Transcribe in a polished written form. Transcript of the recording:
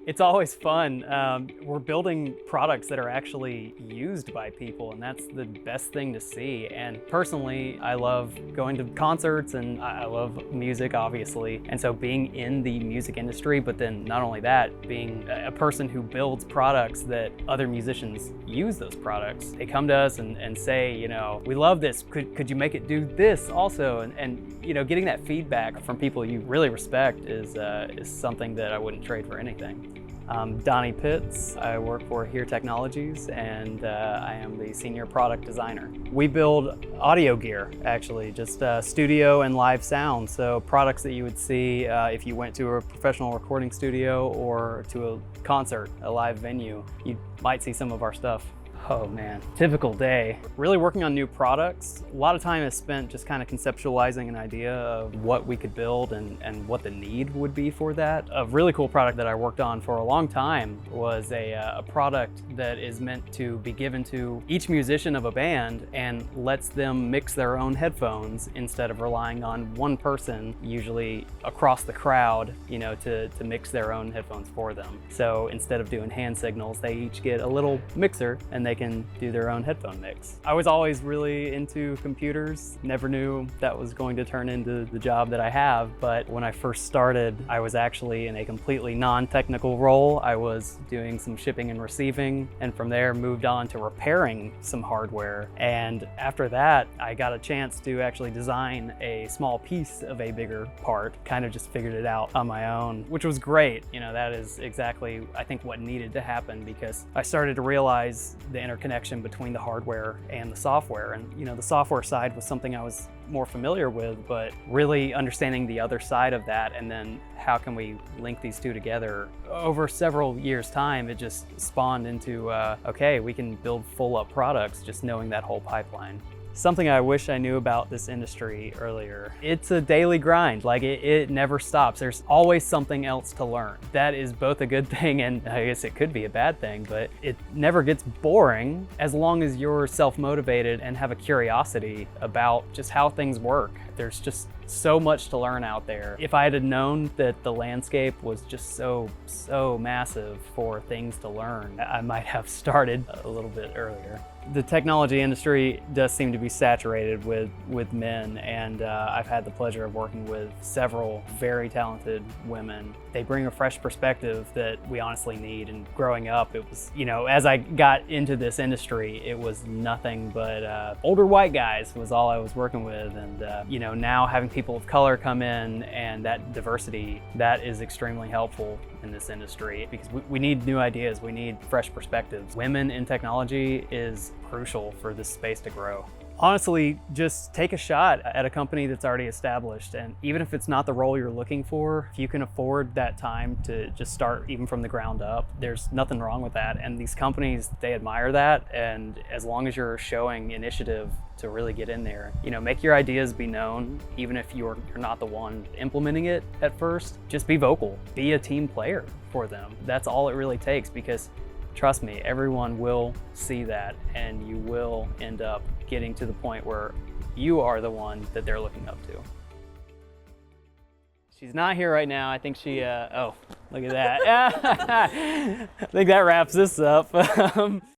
It's always fun. We're building products that are actually used by people, and that's the best thing to see. And personally, I love going to concerts and I love music, obviously. And so being in the music industry, but then not only that, being a person who builds products that other musicians use those products. They come to us and say, you know, we love this. Could you make it do this also? And you know, getting that feedback from people you really respect is something that I wouldn't trade for anything. I'm Donnie Pitts. I work for Here Technologies, and I am the senior product designer. We build audio gear, actually, just studio and live sound. So products that you would see if you went to a professional recording studio or to a concert, a live venue. You might see some of our stuff. Oh man, typical day. Really working on new products. A lot of time is spent just kind of conceptualizing an idea of what we could build and what the need would be for that. A really cool product that I worked on for a long time was a product that is meant to be given to each musician of a band and lets them mix their own headphones instead of relying on one person, usually across the crowd, you know, to mix their own headphones for them. So instead of doing hand signals, they each get a little mixer and they can do their own headphone mix. I was always really into computers, never knew that was going to turn into the job that I have, but when I first started, I was actually in a completely non-technical role. I was doing some shipping and receiving, and from there moved on to repairing some hardware. And after that, I got a chance to actually design a small piece of a bigger part, kind of just figured it out on my own, which was great. You know, that is exactly, I think, what needed to happen, because I started to realize the interconnection between the hardware and the software. And you know, the software side was something I was more familiar with, but really understanding the other side of that, and then how can we link these two together. Over several years' time, it just spawned into, okay, we can build full-up products just knowing that whole pipeline. Something I wish I knew about this industry earlier. It's a daily grind, like it never stops. There's always something else to learn. That is both a good thing and I guess it could be a bad thing, but it never gets boring as long as you're self-motivated and have a curiosity about just how things work. There's just so much to learn out there. If I had known that the landscape was just so massive for things to learn, I might have started a little bit earlier. The technology industry does seem to be saturated with men, and I've had the pleasure of working with several very talented women. They bring a fresh perspective that we honestly need, and growing up, it was, you know, as I got into this industry, it was nothing but older white guys was all I was working with, and you know, now having people of color come in and that diversity, that is extremely helpful in this industry, because we need new ideas, we need fresh perspectives. Women in technology is crucial for this space to grow. Honestly, just take a shot at a company that's already established, and even if it's not the role you're looking for, if you can afford that time to just start even from the ground up, there's nothing wrong with that. And these companies, they admire that, and as long as you're showing initiative to really get in there, you know, make your ideas be known, even if you're not the one implementing it at first. Just be vocal, be a team player for them. That's all it really takes, because trust me, everyone will see that, and you will end up getting to the point where you are the one that they're looking up to. She's not here right now. I think she, oh, look at that. I think that wraps this up.